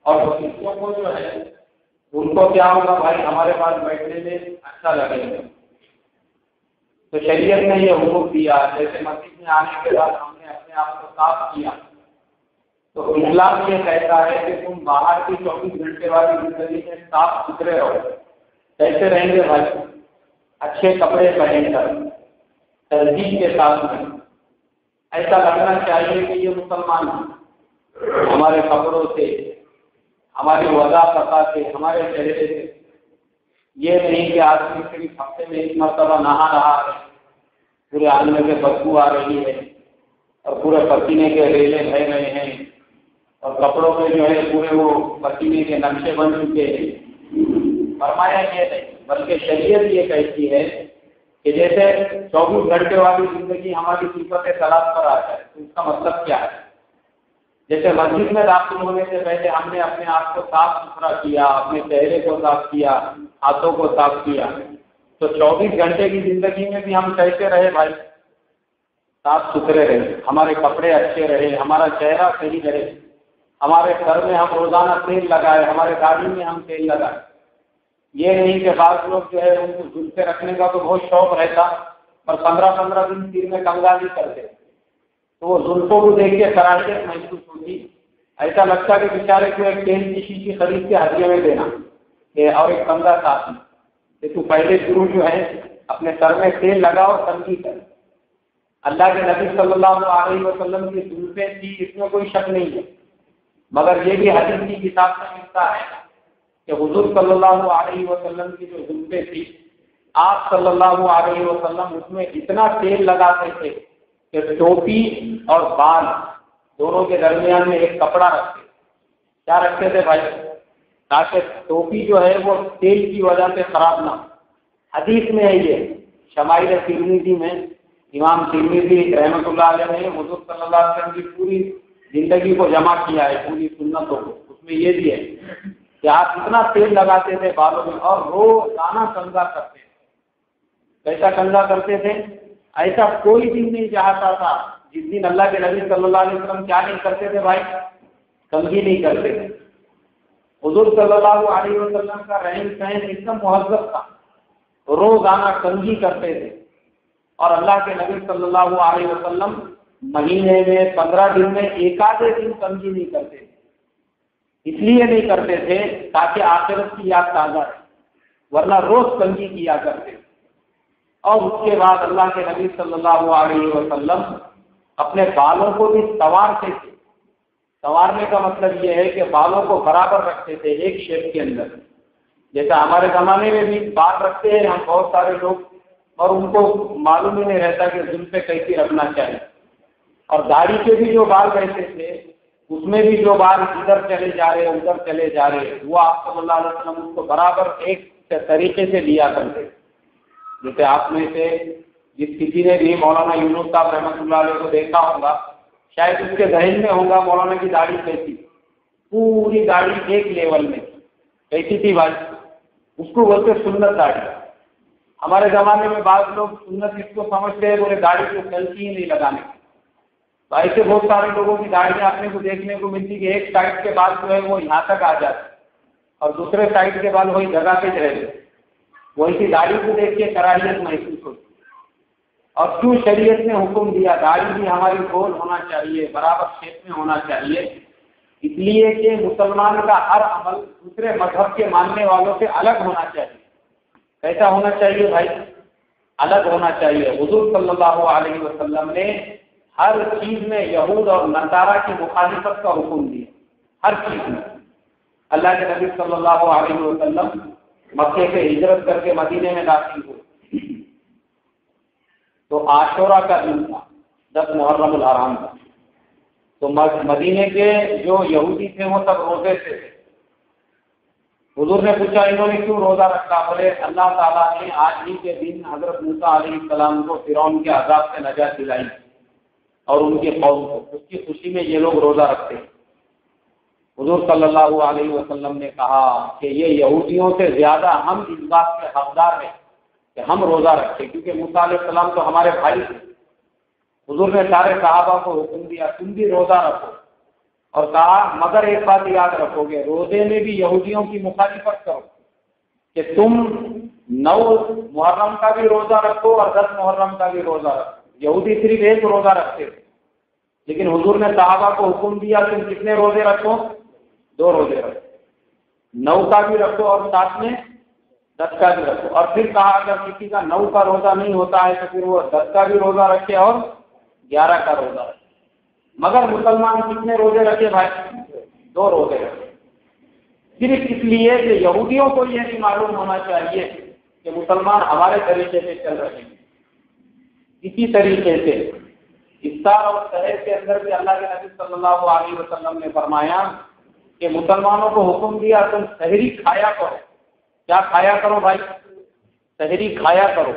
اور بچوں کو جو ہے ان کو کیا ہوگا بھائی ہمارے پاس بیٹھنے میں اچھا لگے گا. تو شریعت نے یہ حکم دیا جیسے مسجد میں آنے کے بعد ہم نے اپنے آپ کو صاف کیا تو اسلام یہ کہتا ہے کہ تم باہر کی 24 گھنٹے والی زندگی میں صاف ستھرے رہو. کیسے رہیں گے بھائی؟ اچھے کپڑے پہن کر تہذیب کے ساتھ میں ایسا لگنا چاہیے کہ یہ مسلمان ہیں. ہمارے کپڑوں سے ہماری وضاحت سے ہمارے چہرے سے یہ نہیں کہ آدمی صرف ہفتے میں ایک مرتبہ نہا رہا ہے پورے آدمی سے بدبو آ رہی ہے اور پورے پسینے کے ریلے بہ رہے ہیں اور کپڑوں میں جو ہے پورے وہ پسینے کے نقشے بن چکے ہیں. فرمایا یہ نہیں بلکہ شریعت یہ کہتی ہے کہ جیسے 24 گھنٹے والی زندگی ہماری صفت سلاد پر آ جائے تو اس کا مطلب کیا ہے؟ جیسے مسجد میں داخل ہونے سے پہلے ہم نے اپنے آپ کو صاف ستھرا کیا, اپنے چہرے کو صاف کیا, ہاتھوں کو صاف کیا, تو 24 گھنٹے کی زندگی میں بھی ہم کیسے رہے بھائی؟ صاف ستھرے رہے, ہمارے کپڑے اچھے رہے, ہمارا چہرہ صحیح رہے, ہمارے سر میں ہم روزانہ تیل لگائے, ہمارے داڑھی میں ہم تیل لگائے. یہ نہیں کہ بعض لوگ جو ہے ان کو زلفے رکھنے کا تو بہت شوق رہتا اور 15 دن سر میں کنگھالی کرتے تو وہ زلفوں کو دیکھ کے کراہیت محسوس ہوتی. ایسا لگتا کہ بیچارے کو ایک تیل کی شیشی خرید کے ہدیے میں دینا اور ایک کنگا ساتھ میں کہ تو پہلے شروع جو ہے اپنے سر میں تیل لگاؤ اور تنگی کر. اللہ کے نبی صلی اللہ علیہ وسلم کی زلفیں تھی اس میں کوئی شک نہیں ہے, مگر یہ بھی حدیث کی کتاب سے ملتا ہے کہ حضور صلی اللہ علیہ وسلم کی جو زلفیں تھی آپ صلی اللہ علیہ وسلم اس میں اتنا تیل لگاتے تھے کہ ٹوپی اور بال دونوں کے درمیان میں ایک کپڑا رکھتے. کیا رکھتے تھے بھائی؟ تاکہ ٹوپی جو ہے وہ تیل کی وجہ سے خراب نہ. حدیث میں ہے یہ شمائل ترمذی میں امام ترمذی رحمۃ اللہ علیہ نے حضور صلی اللہ علیہ وسلم کی پوری زندگی کو جمع کیا ہے, پوری سنتوں کو. اس میں یہ بھی ہے کہ آپ اتنا تیل لگاتے تھے بالوں میں اور روزانہ کنگھا کرتے تھے. کیسا کنگھا کرتے تھے؟ ایسا کوئی دن نہیں چاہتا تھا جس دن اللہ کے نبی صلی اللہ علیہ وسلم کیا نہیں کرتے تھے بھائی؟ کنگھی نہیں کرتے تھے. حضور صلی اللہ علیہ وسلم کا رہن سہن ایک دم مہذب تھا, روزانہ کنگھی کرتے تھے. اور اللہ کے نبی صلی اللہ علیہ وسلم مہینے میں 15 دن میں ایک آدھے دن کنگھی نہیں کرتے تھے. اس لیے نہیں کرتے تھے تاکہ آخرت کی یاد تازہ رہے, ورنہ روز کنگھی کیا کرتے. اور اس کے بعد اللہ کے نبی صلی اللہ علیہ وسلم اپنے بالوں کو بھی سنوارتے تھے. سنوارنے کا مطلب یہ ہے کہ بالوں کو برابر رکھتے تھے ایک شیپ کے اندر. جیسا ہمارے زمانے میں بھی بال رکھتے ہیں ہم بہت سارے لوگ, اور ان کو معلوم ہی نہیں رہتا کہ زلفیں کیسی رکھنا چاہیے. اور داڑھی کے بھی جو بال رہتے تھے اس میں بھی جو بال ادھر چلے جا رہے ادھر چلے جا رہے وہ آپ صلی اللہ علیہ وسلم اس کو برابر ایک طریقے سے لیا کرتے. جیسے آپ میں سے جس کسی نے بھی مولانا یونس صاحب رحمۃ اللہ علیہ کو دیکھا ہوگا شاید اس کے ذہن میں ہوگا مولانا کی داڑھی کیسی, پوری داڑھی ایک لیول میں کیسی تھی بھائی؟ اس کو بولتے سنت داڑھی. ہمارے زمانے میں بعض لوگ سنت اس کو سمجھتے ہیں بولے داڑھی کو کلکی ہی نہیں لگانے. تو ایسے بہت سارے لوگوں کی داڑھیاں اپنے کو دیکھنے کو ملتی کہ ایک سائڈ کے بال جو ہے وہ یہاں تک آ جاتے اور دوسرے سائڈ کے بال وہی جگہ پہ رہتے. وہی سی داڑھی کو دیکھ کے کراہیت محسوس ہوتی. اور کیوں شریعت نے حکم دیا داڑھی بھی ہماری گول ہونا چاہیے, برابر شیپ میں ہونا چاہیے؟ اس لیے کہ مسلمان کا ہر عمل دوسرے مذہب کے ماننے والوں سے الگ ہونا چاہیے. کیسا ہونا چاہیے بھائی؟ الگ ہونا چاہیے. حضور صلی اللہ علیہ وسلم نے ہر چیز میں یہود اور نصارہ کی مخالفت کا حکم دیا, ہر چیز میں. اللہ کے نبی صلی اللہ علیہ وسلم مکے سے ہجرت کر کے مدینے میں داخل ہوئے تو عاشورہ کا دن تھا, 10 محرم الحرام کا. تو مدینے کے جو یہودی تھے وہ سب روزے سے تھے. حضور نے پوچھا انہوں نے کیوں روزہ رکھا؟ بولے اللہ تعالیٰ نے آج ہی کے دن حضرت موسیٰ علیہ السلام کو فرعون کے عذاب سے نجات دلائی اور ان کی قوم کو, اس کی خوشی میں یہ لوگ روزہ رکھتے ہیں. حضور صلی اللہ علیہ وسلم نے کہا کہ یہ یہودیوں سے زیادہ ہم اس بات کے حقدار ہیں کہ ہم روزہ رکھیں, کیونکہ موسیٰ علیہ السلام تو ہمارے بھائی تھے. حضور نے سارے صحابہ کو حکم دیا تم بھی روزہ رکھو, اور کہا مگر ایک بات یاد رکھو گے، روزے میں بھی یہودیوں کی مخالفت کرو کہ تم 9 محرم کا بھی روزہ رکھو اور 10 محرم کا بھی روزہ رکھو۔ یہودی صرف ایک روزہ رکھتے تھے، لیکن حضور نے صحابہ کو حکم دیا تم کتنے روزے رکھو؟ 2 روزے رکھو، 9 کا بھی رکھو اور ساتھ میں 10 کا بھی رکھو۔ اور پھر کہا اگر کسی کا 9 کا روزہ نہیں ہوتا ہے تو پھر وہ 10 کا بھی روزہ رکھے اور 11 کا روزہ رکھے۔ مگر مسلمان کتنے روزے رکھے بھائی؟ 2 روزے رکھے، صرف اس لیے کہ یہودیوں کو یہ نہیں معلوم ہونا چاہیے کہ مسلمان ہمارے طریقے سے چل رہے ہیں۔ اسی طریقے سے افطار اور سحر کے اندر بھی اللہ کے نبی صلی اللہ علیہ وسلم نے فرمایا کہ مسلمانوں کو حکم دیا تم سحری کھایا کرو۔ کیا کھایا کرو بھائی؟ سحری کھایا کرو۔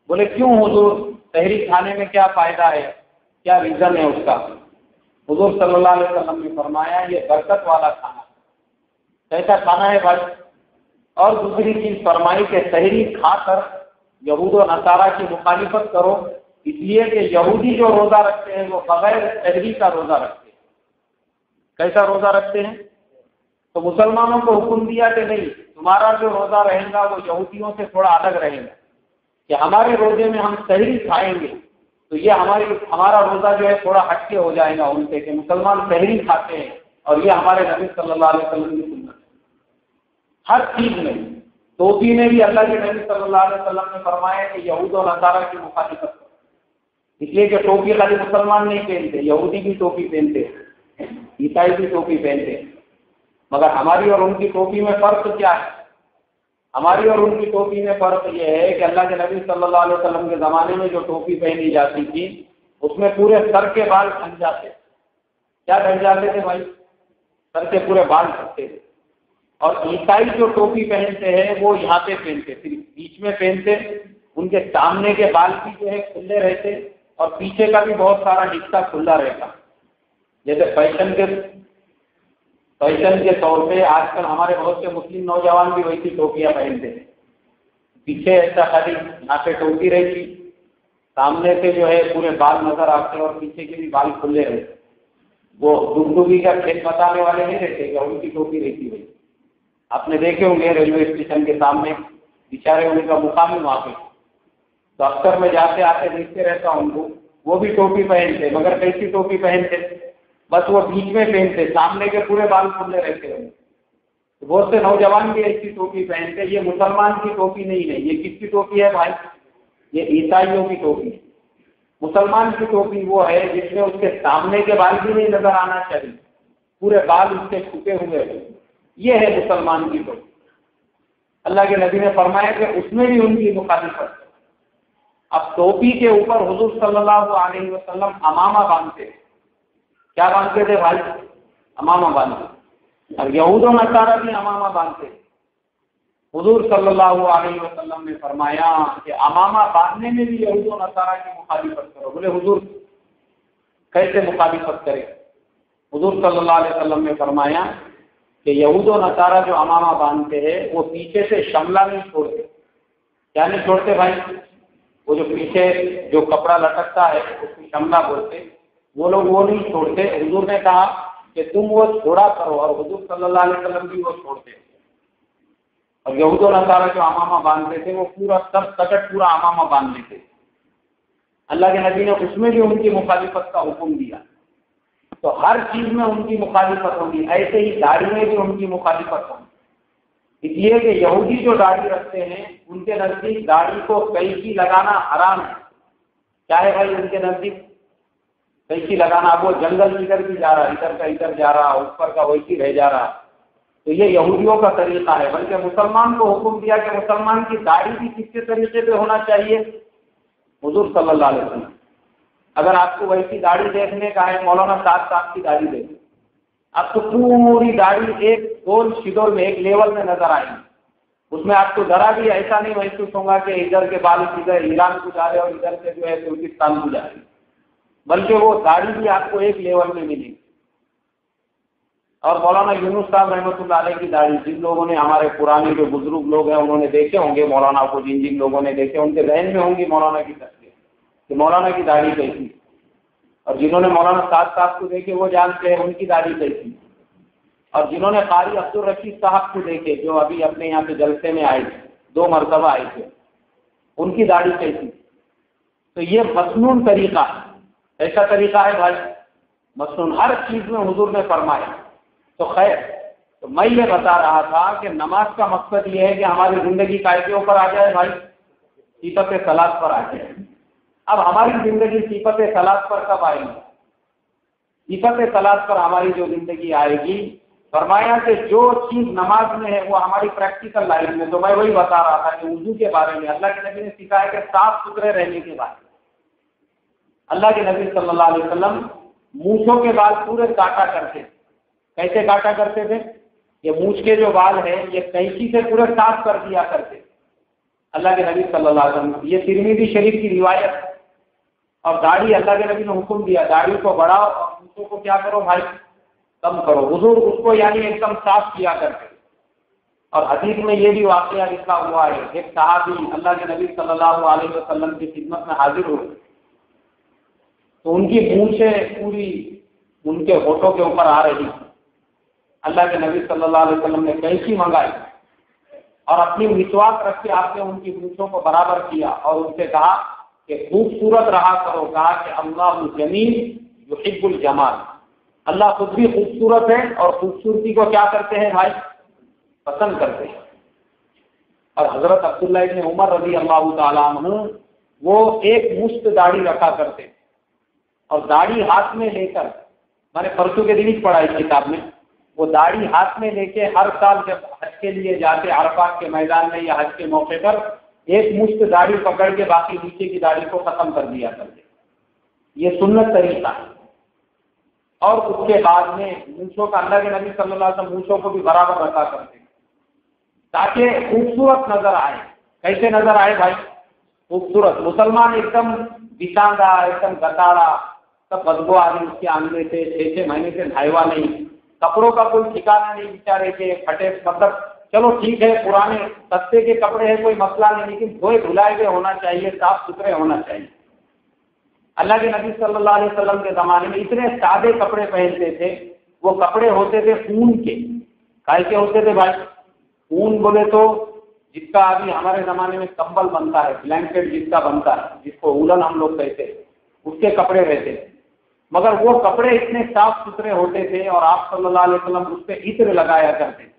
بولے کیوں حضور؟ سحری کھانے میں کیا فائدہ ہے، کیا ریزن ہے اس کا؟ حضور صلی اللہ علیہ وسلم نے فرمایا یہ برکت والا کھانا، کیسا کھانا ہے بھائی؟ اور دوسری چیز فرمائی کہ سحری کھا کر یہود و نصارہ کی مخالفت کرو، اس لیے کہ یہودی جو روزہ رکھتے ہیں وہ بغیر سحری کا روزہ رکھتے ہیں۔ کیسا روزہ رکھتے ہیں؟ تو مسلمانوں کو حکم دیا کہ نہیں، تمہارا جو روزہ رہے گا وہ یہودیوں سے تھوڑا الگ رہے گا، کہ ہمارے روزے میں ہم سحری کھائیں گے تو یہ ہمارا روزہ جو ہے تھوڑا ہٹ کے ہو جائے گا ان سے، کہ مسلمان سحری کھاتے ہیں اور یہ ہمارے نبی صلی اللہ علیہ وسلم کی سنت ہے۔ ہر چیز میں، ٹوپی میں بھی اللہ کے نبی صلی اللہ علیہ وسلم نے فرمایا کہ یہود و نصارہ کی مخالفت کرو، اس لیے کہ ٹوپی خالی مسلمان نہیں پہنتے، یہودی بھی ٹوپی پہنتے، عیسائی بھی ٹوپی پہنتے، مگر ہماری اور ان کی ٹوپی میں فرق کیا ہے؟ ہماری اور ان کی ٹوپی میں فرق یہ ہے کہ اللہ کے نبی صلی اللہ علیہ وسلم کے زمانے میں جو ٹوپی پہنی جاتی تھی اس میں پورے سر کے بال ڈھک جاتے۔ کیا ڈھک جاتے تھے بھائی؟ سر کے پورے بال ڈھکتے تھے۔ اور عیسائی جو ٹوپی پہنتے ہیں وہ یہاں پہ پہنتے، صرف بیچ میں پہنتے، ان کے سامنے کے بال بھی جو ہے کھلے رہتے اور پیچھے کا بھی بہت سارا حصہ کھلا رہتا۔ جیسے فیشن کے طور پہ آج کل ہمارے بہت سے مسلم نوجوان بھی ویسی ٹوپیاں پہنتے ہیں، پیچھے ایسا خالی یہاں پہ ٹوپی رہتی، سامنے سے جو ہے پورے بال نظر آتے اور پیچھے کے بھی بال کھلے رہتے۔ وہ ڈگڈگی کا کھیل بتانے والے نہیں رہتے کہ ان کی ٹوپی رہتی ہوئی، آپ نے دیکھے ہوں گے ریلوے اسٹیشن کے سامنے بیچارے ان کا مقام وہاں پہ، تو اکثر میں جاتے آتے دیکھتے رہتا ہوں ان کو، وہ بھی ٹوپی پہنتے، مگر کیسی ٹوپی پہنتے؟ بس وہ بیچ میں پہنتے، سامنے کے پورے بال کھلے رہتے ہیں۔ بہت سے نوجوان بھی ایسی ٹوپی پہنتے۔ یہ مسلمان کی ٹوپی نہیں ہے، یہ کس کی ٹوپی ہے بھائی؟ یہ عیسائیوں کی ٹوپی ہے۔ مسلمان کی ٹوپی وہ ہے جس میں اس کے سامنے کے بال بھی نہیں نظر آنا چاہیے، پورے بال اس کے چھپے ہوئے ہیں، یہ ہے مسلمان کی ٹوپی۔ اللہ کے نبی نے فرمایا کہ اس میں بھی ان کی مخالفت۔ اب ٹوپی کے اوپر حضور صلی اللہ علیہ وسلم امامہ باندھتے، کیا باندھتے تھے بھائی؟ امامہ باندھتے، اور یہود و نصارہ بھی امامہ باندھتے۔ حضور صلی اللہ علیہ وسلم نے فرمایا کہ امامہ باندھنے میں بھی یہود و نصارہ کی مخالفت کرو۔ بولے حضور کیسے مخالفت کرے؟ حضور صلی اللہ علیہ وسلم نے فرمایا کہ یہود و نصارہ جو امامہ باندھتے ہیں وہ پیچھے سے شملہ نہیں چھوڑتے۔ کیا نہیں چھوڑتے بھائی؟ وہ جو پیچھے جو کپڑا لٹکتا ہے اس کو شملہ بولتے، وہ لوگ وہ نہیں چھوڑتے۔ حضور نے کہا کہ تم وہ چھوڑا کرو، اور حضور صلی اللہ علیہ وسلم بھی وہ چھوڑتے۔ اور یہود و نصارہ جو امامہ باندھتے تھے وہ پورا سب سکٹ پورا امامہ باندھ لیتے۔ اللہ کے نبی نے اس میں بھی ان کی مخالفت کا حکم دیا۔ تو ہر چیز میں ان کی مخالفت ہوگی، ایسے ہی داڑھی میں بھی ان کی مخالفت ہوگی۔ اس لیے کہ یہودی جو داڑھی رکھتے ہیں ان کے نزدیک داڑھی کو کیچی لگانا حرام ہے۔ کیا ہے بھائی ان کے نزدیک؟ کیچی لگانا۔ اب وہ جنگل ادھر بھی جا رہا، ادھر کا ادھر جا رہا، اوپر کا ویسی رہ جا رہا، تو یہ یہودیوں کا طریقہ ہے۔ بلکہ مسلمان کو حکم دیا کہ مسلمان کی داڑھی بھی کس کے طریقے پہ ہونا چاہیے؟ حضور صلی اللہ علیہ وسلم۔ اگر آپ کو ویسی داڑھی دیکھنے کا ہے، مولانا صاحب کی داڑھی دیکھیں، آپ کو پوری داڑھی ایک گول شیڈول میں ایک لیول میں نظر آئے گی، اس میں آپ کو ذرا بھی ایسا نہیں محسوس ہوگا کہ ادھر کے بال ادھر ایران کو جا رہے اور ادھر سے جو ہے ترکستان کو جا رہے، بلکہ وہ داڑھی بھی آپ کو ایک لیول میں ملے گی۔ اور مولانا یونس صاحب رحمۃ اللہ علیہ کی داڑھی، جن لوگوں نے ہمارے پرانے جو بزرگ لوگ ہیں انہوں نے دیکھے ہوں گے مولانا کو، جن لوگوں نے دیکھے ان کے ذہن میں ہوں گی مولانا کی تصویر کہ مولانا کی داڑھی کیسی۔ اور جنہوں نے مولانا سعد صاحب کو دیکھے وہ جانتے ہیں ان کی داڑھی کیسی، اور جنہوں نے قاری عبدالرشید صاحب کو دیکھے جو ابھی اپنے یہاں پہ جلسے میں آئے تھے، 2 مرتبہ آئے تھے، ان کی داڑھی کیسی. تو یہ مسنون طریقہ ہے. ایسا طریقہ ہے بھائی مسنون، ہر چیز میں حضور نے فرمایا. تو خیر، تو میں یہ بتا رہا تھا کہ نماز کا مقصد یہ ہے کہ ہماری زندگی قاعدے اوپر آ جائے بھائی، صفت صلاۃ پر آ جائے. اب ہماری زندگی صفت صلاۃ پر کب آئے گی؟ صفت صلاۃ پر ہماری جو زندگی آئے گی، فرمایا کہ جو چیز نماز میں ہے وہ ہماری پریکٹیکل لائف میں. تو میں وہی بتا رہا تھا کہ وضو کے بارے میں اللہ کے نبی نے سکھایا کہ صاف ستھرے رہنے کے بعد اللہ کے نبی صلی اللہ علیہ وسلم مونچھوں کے بال پورے کاٹا کرتے. کیسے کاٹا کرتے تھے؟ یہ مونچھ کے جو بال ہیں یہ قینچی سے پورے صاف کر دیا کرتے اللہ کے نبی صلی اللہ علیہ وسلم. یہ ترمذی شریف کی روایت. اور داڑھی اللہ کے نبی نے حکم دیا داڑھی کو بڑھاؤ اور مونچھوں کو کیا کرو بھائی، کم کرو. حضور اس کو یعنی ایک دم صاف کیا کرتے. اور حدیث میں یہ بھی واقعہ لکھا ہوا ہے، ایک صحابی اللہ کے نبی صلی اللہ علیہ وسلم کی خدمت میں حاضر ہوئے تو ان کی مونچھیں پوری ان کے ہونٹوں کے اوپر آ رہی. اللہ کے نبی صلی اللہ علیہ وسلم نے قینچی منگائی اور اپنی مسواک رکھ کے آپ نے ان کی مونچھوں کو برابر کیا اور ان سے کہا کہ خوبصورت رہا کرو. کہا کہ اللہ الجمیل یحب الجمال، اللہ خود بھی خوبصورت ہے اور خوبصورتی کو کیا کرتے ہیں بھائی، پسند کرتے ہیں. اور حضرت عبداللہ ابن عمر رضی اللہ تعالیٰ عنہ وہ ایک مشت داڑھی رکھا کرتے اور داڑھی ہاتھ میں لے کر، میں نے پرسوں کے دن ہی پڑھا اس کتاب میں، وہ داڑھی ہاتھ میں لے کے ہر سال جب حج کے لیے جاتے عرفات کے میدان میں یا حج کے موقع پر ایک مشت داڑھی پکڑ کے باقی نیچے کی داڑھی کو ختم کر دیا کرتے. یہ سنت طریقہ ہے. اور اس کے بعد میں مونچھوں کا اللہ کے نبی صلی اللہ علیہ وسلم مونچھوں کو بھی برابر رکھا کرتے تاکہ خوبصورت نظر آئے. کیسے نظر آئے بھائی؟ خوبصورت. مسلمان ایک دم بتانگا، ایک دم گتاڑا، سب بدبو آ رہی اس کے آنگنے سے، 6 مہینے سے نہایا نہیں، کپڑوں کا کوئی ٹھکانا نہیں بیچارے کے پھٹے. مطلب چلو ٹھیک ہے پرانے سستے کے کپڑے ہیں کوئی مسئلہ نہیں، لیکن دھوئے دھلائے ہوئے ہونا چاہیے، صاف ستھرے ہونا چاہیے. اللہ کے نبی صلی اللہ علیہ وسلم کے زمانے میں اتنے سادے کپڑے پہنتے تھے. وہ کپڑے ہوتے تھے اون کے. کائے کے ہوتے تھے بھائی؟ اون بولے تو جس کا ابھی ہمارے زمانے میں کمبل بنتا ہے، بلینکٹ جس کا بنتا ہے، جس کو اولن ہم لوگ کہتے ہیں، اس کے کپڑے رہتے تھے. مگر وہ کپڑے اتنے صاف ستھرے ہوتے تھے اور آپ صلی اللہ علیہ وسلم اس پہ عطر لگایا کرتے تھے.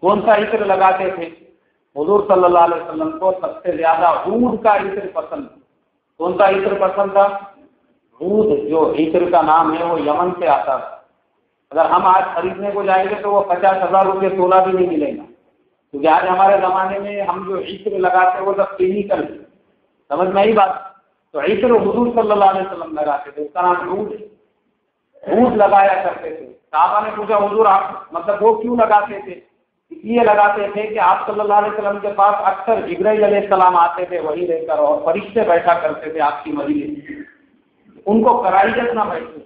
کون سا عطر لگاتے تھے؟ حضور صلی اللہ علیہ وسلم کو سب سے زیادہ عود کا عطر پسند. کون سا عطر پسند تھا؟ عود. جو عطر کا نام ہے وہ یمن سے آتا تھا. اگر ہم آج خریدنے کو جائیں گے تو وہ 50,000 روپے تولہ بھی نہیں ملے گا، کیونکہ آج ہمارے زمانے میں ہم جو عطر لگاتے ہیں وہ سب کیمیکل. سمجھ میں آئی بات؟ تو عطر حضور صلی اللہ علیہ وسلم لگاتے تھے، اس کا نام عود. عود لگایا کرتے تھے. صحابہ نے پوچھا حضور آپ مطلب وہ کیوں لگاتے تھے؟ اس لیے لگاتے تھے کہ آپ صلی اللہ علیہ وسلم کے پاس اکثر جبرائیل علیہ السلام آتے تھے وہی لے کر، اور فرشتے بیٹھا کرتے تھے آپ کی مجلس، ان کو کرائیت نہ بیٹھے.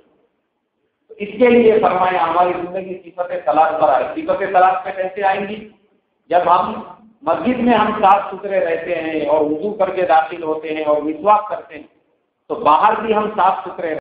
اس کے لیے فرمایا ہماری زندگی صفت صلاۃ پر آئے. صفت صلاۃ پہ کیسے آئیں گی؟ جب ہم مسجد میں ہم صاف ستھرے رہتے ہیں اور وضو کر کے داخل ہوتے ہیں اور مسواک کرتے ہیں تو باہر بھی ہم صاف ستھرے